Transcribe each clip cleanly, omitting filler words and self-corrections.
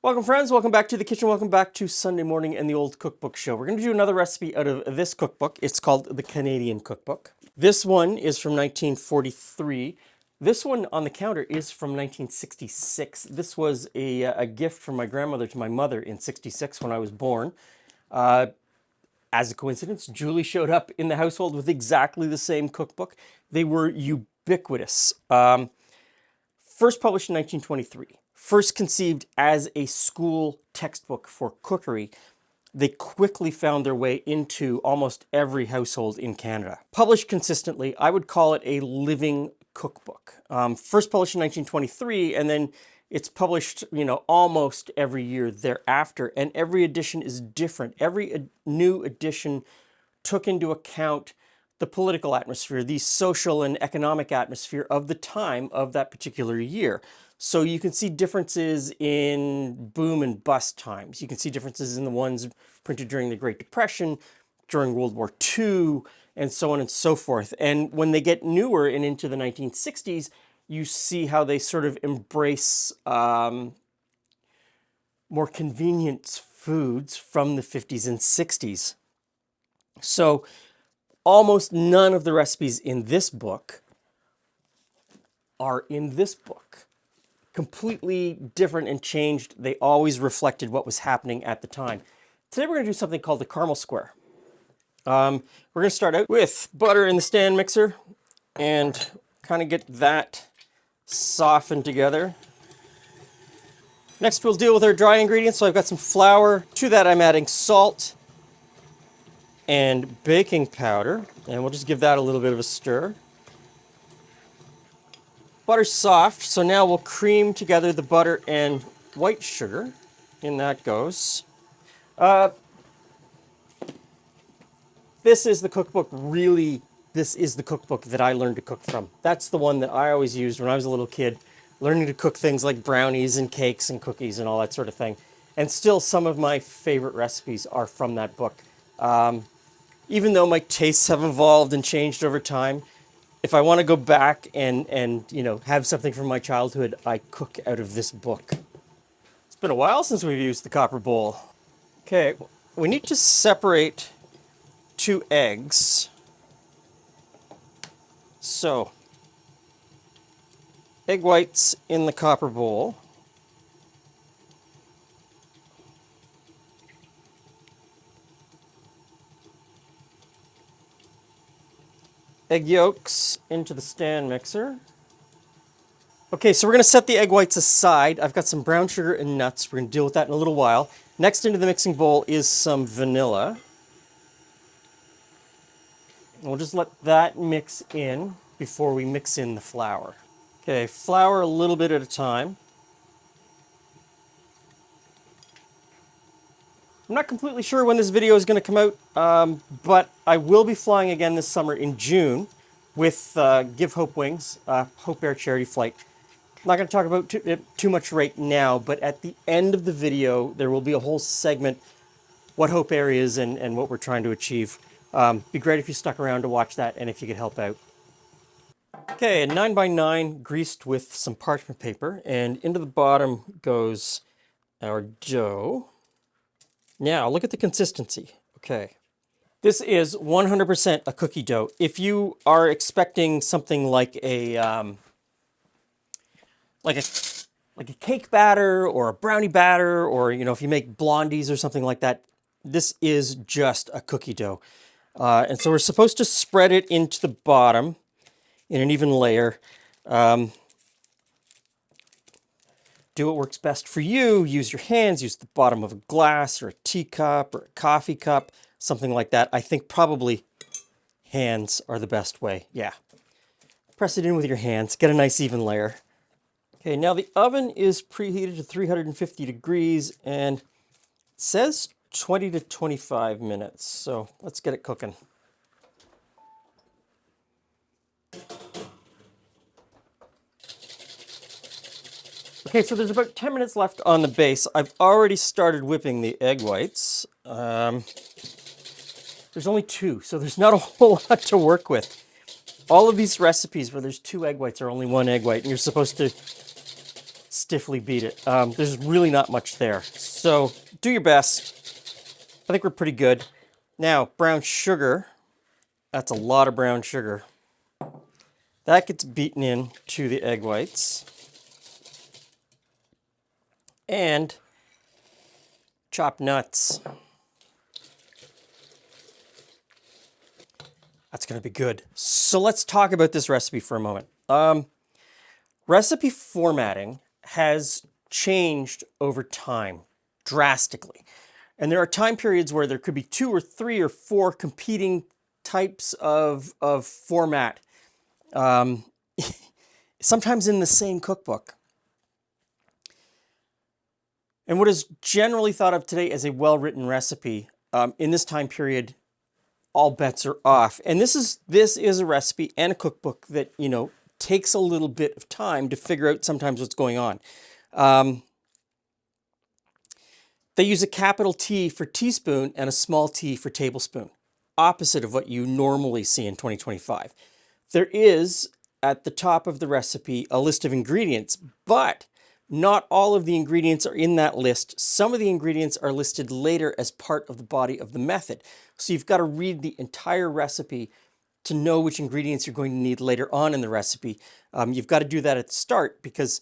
Welcome friends, welcome back to the kitchen, welcome back to Sunday Morning and the Old Cookbook Show. We're going to do another recipe out of this cookbook. It's called the Canadian Cookbook. This one is from 1943. This one on the counter is from 1966. This was a gift from my grandmother to my mother in 66 when I was born. As a coincidence, Julie showed up in the household with exactly the same cookbook. They were ubiquitous. First published in 1923. First conceived as a school textbook for cookery, they quickly found their way into almost every household in Canada. Published consistently, I would call it a living cookbook. First published in 1923, and then it's published, almost every year thereafter, and every edition is different. Every new edition took into account the political atmosphere, the social and economic atmosphere of the time of that particular year. So you can see differences in boom and bust times. You can see differences in the ones printed during the Great Depression, during World War II, and so on and so forth. And when they get newer and into the 1960s, you see how they sort of embrace more convenient foods from the 50s and 60s. So almost none of the recipes in this book are in this book. Completely different and changed. They always reflected what was happening at the time. Today we're going to do something called the caramel square. We're going to start out with butter in the stand mixer and kind of get that softened together. Next we'll deal with our dry ingredients. So I've got some flour. To that I'm adding salt and baking powder, and we'll just give that a little bit of a stir. Butter's soft, so now we'll cream together the butter and white sugar. In that goes. This is the cookbook, really, this is the cookbook that I learned to cook from. That's the one that I always used when I was a little kid, learning to cook things like brownies and cakes and cookies and all that sort of thing. And still, some of my favorite recipes are from that book. Even though my tastes have evolved and changed over time, if I want to go back and have something from my childhood, I cook out of this book. It's been a while since we've used the copper bowl. Okay, we need to separate 2 eggs. So, egg whites in the copper bowl. Egg yolks into the stand mixer. Okay, so we're going to set the egg whites aside. I've got some brown sugar and nuts. We're going to deal with that in a little while. Next into the mixing bowl is some vanilla. And we'll just let that mix in before we mix in the flour. Okay, flour a little bit at a time. I'm not completely sure when this video is going to come out, but I will be flying again this summer in June with Give Hope Wings, Hope Air charity flight. I'm not going to talk about too much right now, but at the end of the video, there will be a whole segment, what Hope Air is and what we're trying to achieve. Be great if you stuck around to watch that and if you could help out. Okay, a 9x9 greased with some parchment paper, and into the bottom goes our dough. Now, look at the consistency. Okay. This is 100% a cookie dough. If you are expecting something like a cake batter or a brownie batter, or if you make blondies or something like that, this is just a cookie dough. And so we're supposed to spread it into the bottom in an even layer. Do what works best for you. Use your hands, use the bottom of a glass or a teacup or a coffee cup, something like that. I think probably hands are the best way. Yeah. Press it in with your hands, get a nice even layer. Okay, now the oven is preheated to 350 degrees and it says 20 to 25 minutes. So let's get it cooking. Okay, so there's about 10 minutes left on the base. I've already started whipping the egg whites. There's only 2, so there's not a whole lot to work with. All of these recipes where there's 2 egg whites are only 1 egg white, and you're supposed to stiffly beat it. There's really not much there. So do your best. I think we're pretty good. Now, brown sugar. That's a lot of brown sugar. That gets beaten in to the egg whites. And chopped nuts. That's going to be good. So let's talk about this recipe for a moment. Recipe formatting has changed over time drastically. And there are time periods where there could be 2 or 3 or 4 competing types of format, sometimes in the same cookbook. And what is generally thought of today as a well-written recipe, in this time period, all bets are off. And this is a recipe and a cookbook that, takes a little bit of time to figure out sometimes what's going on. They use a capital T for teaspoon and a small t for tablespoon, opposite of what you normally see in 2025. There is, at the top of the recipe, a list of ingredients, but not all of the ingredients are in that list. Some of the ingredients are listed later as part of the body of the method. So you've got to read the entire recipe to know which ingredients you're going to need later on in the recipe. You've got to do that at the start because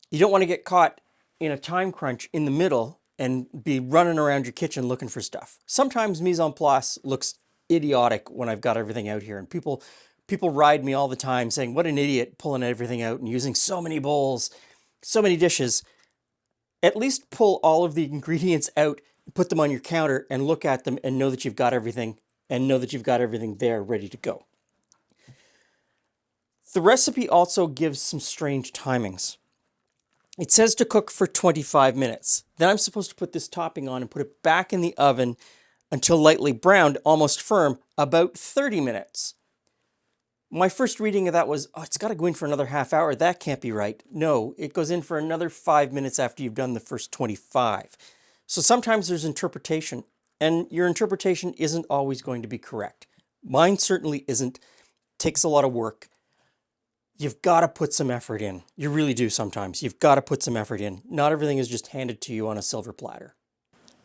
you don't want to get caught in a time crunch in the middle and be running around your kitchen looking for stuff. Sometimes mise en place looks idiotic when I've got everything out here, and people ride me all the time saying, what an idiot pulling everything out and using so many bowls, so many dishes. At least pull all of the ingredients out, put them on your counter and look at them and know that you've got everything there ready to go. The recipe also gives some strange timings. It says to cook for 25 minutes. Then I'm supposed to put this topping on and put it back in the oven until lightly browned, almost firm, about 30 minutes. My first reading of that was, it's got to go in for another half hour. That can't be right. No, it goes in for another 5 minutes after you've done the first 25. So sometimes there's interpretation, and your interpretation isn't always going to be correct. Mine certainly isn't. Takes a lot of work. You've got to put some effort in. You really do sometimes. You've got to put some effort in. Not everything is just handed to you on a silver platter.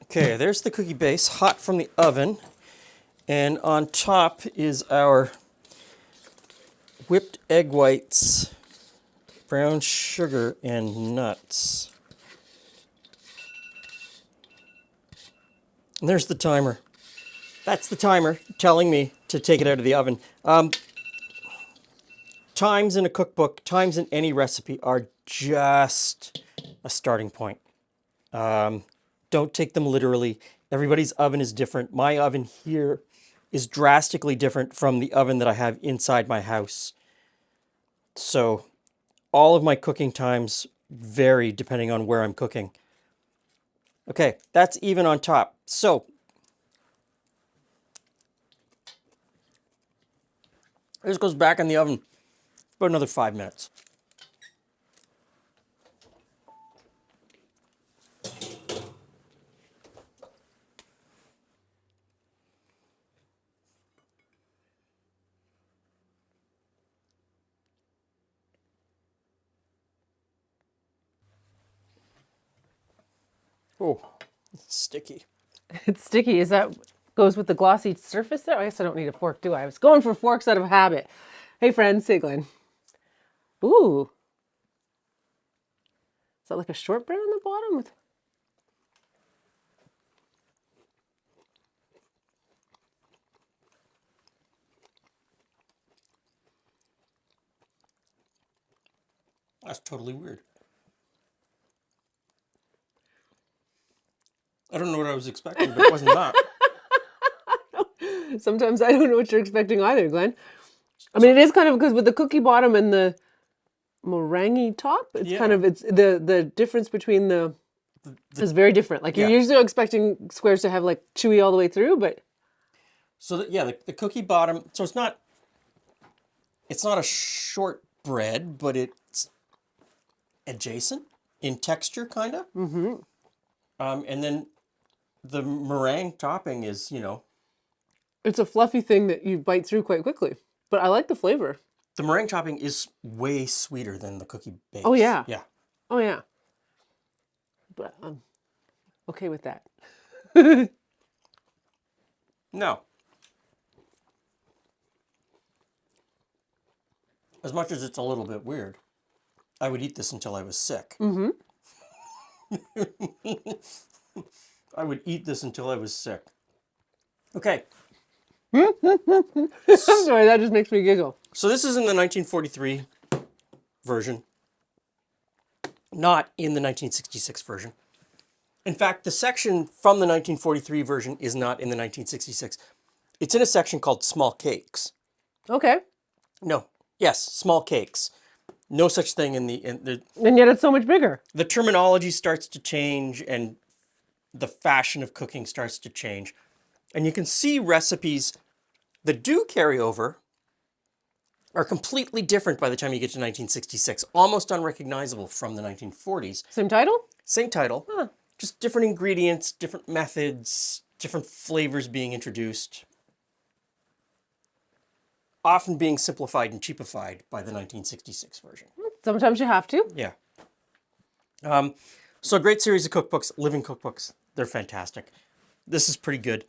Okay, there's the cookie base, hot from the oven. And on top is our whipped egg whites, brown sugar, and nuts. And there's the timer. That's the timer telling me to take it out of the oven. Times in a cookbook, times in any recipe are just a starting point. Don't take them literally. Everybody's oven is different. My oven here is drastically different from the oven that I have inside my house. So all of my cooking times vary depending on where I'm cooking. Okay, that's even on top. So this goes back in the oven for another 5 minutes. Oh, it's sticky. It's sticky. Is that goes with the glossy surface there? I guess I don't need a fork, do I? I was going for forks out of habit. Hey friends, say Glenn. Ooh. Is that like a short brown on the bottom? With... That's totally weird. I don't know what I was expecting, but it wasn't that. Sometimes I don't know what you're expecting either, Glenn. I mean, it is kind of because with the cookie bottom and the meringue top, it's kind of it's the difference between the is very different. Like you're usually expecting squares to have like chewy all the way through, but so the cookie bottom. So it's not a short bread, but it's adjacent in texture, kind of. Mm-hmm. And then the meringue topping is, it's a fluffy thing that you bite through quite quickly. But I like the flavor. The meringue topping is way sweeter than the cookie base. Oh yeah. Yeah. Oh yeah. But I'm okay with that. Now, as much as it's a little bit weird, I would eat this until I was sick. Mm-hmm. I would eat this until I was sick. Okay, Sorry, that just makes me giggle. so this is in the 1943 version, not in the 1966 version. In fact, the section from the 1943 version is not in the 1966. It's in a section called Small Cakes. Okay. No, yes, small cakes. No such thing in And yet it's so much bigger. the terminology starts to change and the fashion of cooking starts to change. And you can see recipes that do carry over are completely different by the time you get to 1966, almost unrecognizable from the 1940s. Same title? Same title, just different ingredients, different methods, different flavors being introduced, often being simplified and cheapified by the 1966 version. Sometimes you have to. Yeah. So a great series of cookbooks, living cookbooks. They're fantastic. This is pretty good.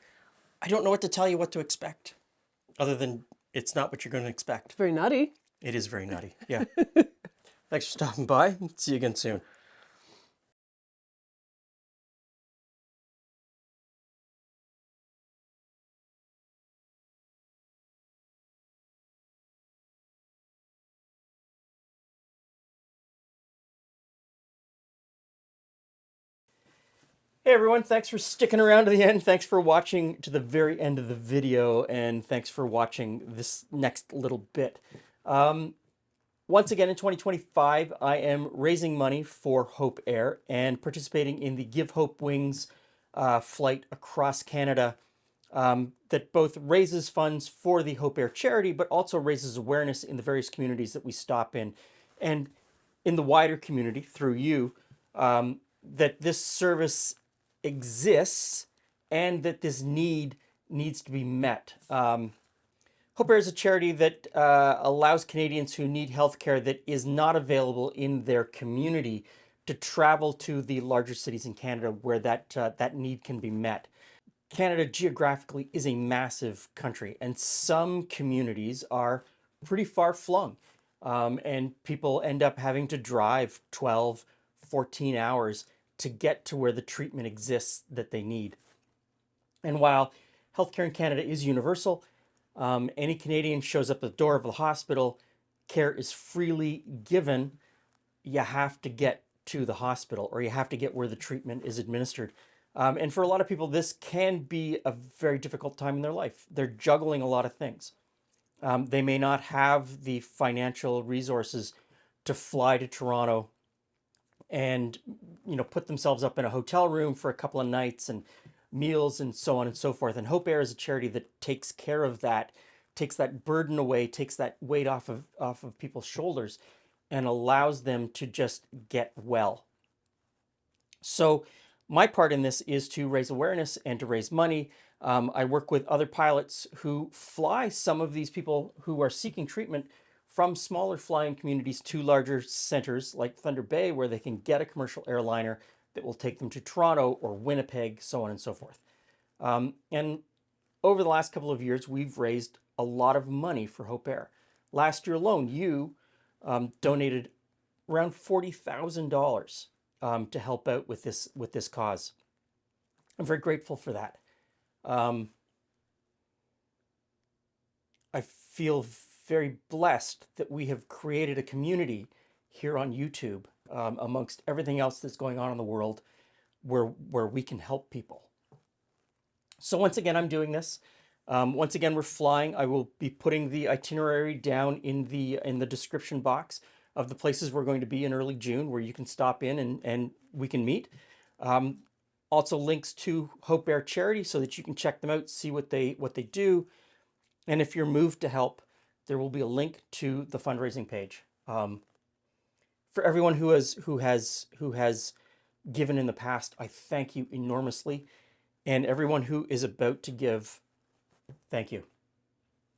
I don't know what to tell you what to expect, other than it's not what you're going to expect. Very nutty. It is very nutty. Yeah. Thanks for stopping by. See you again soon. Hey everyone, thanks for sticking around to the end. Thanks for watching to the very end of the video, and thanks for watching this next little bit. Once again, in 2025, I am raising money for Hope Air and participating in the Give Hope Wings flight across Canada that both raises funds for the Hope Air charity, but also raises awareness in the various communities that we stop in, and in the wider community through you, that this service exists and that this need needs to be met. Hope Air is a charity that allows Canadians who need healthcare that is not available in their community to travel to the larger cities in Canada where that need can be met. Canada geographically is a massive country, and some communities are pretty far flung, and people end up having to drive 12, 14 hours to get to where the treatment exists that they need. And while healthcare in Canada is universal, any Canadian shows up at the door of the hospital, care is freely given. You have to get to the hospital, or you have to get where the treatment is administered. And for a lot of people, this can be a very difficult time in their life. They're juggling a lot of things. They may not have the financial resources to fly to Toronto and put themselves up in a hotel room for a couple of nights and meals and so on and so forth. And Hope Air is a charity that takes care of that, takes that burden away, takes that weight off of people's shoulders, and allows them to just get well. So my part in this is to raise awareness and to raise money. I work with other pilots who fly some of these people who are seeking treatment from smaller flying communities to larger centers like Thunder Bay, where they can get a commercial airliner that will take them to Toronto or Winnipeg, so on and so forth. And over the last couple of years, we've raised a lot of money for Hope Air. Last year alone, you donated around $40,000 to help out with this cause. I'm very grateful for that. I feel very blessed that we have created a community here on YouTube, amongst everything else that's going on in the world, where we can help people. So once again, I'm doing this. Once again, we're flying. I will be putting the itinerary down in the description box of the places we're going to be in early June, where you can stop in and we can meet. Also links to Hope Air Charity so that you can check them out, see what they do. And if you're moved to help, there will be a link to the fundraising page. For everyone who has given in the past, I thank you enormously. And everyone who is about to give, thank you.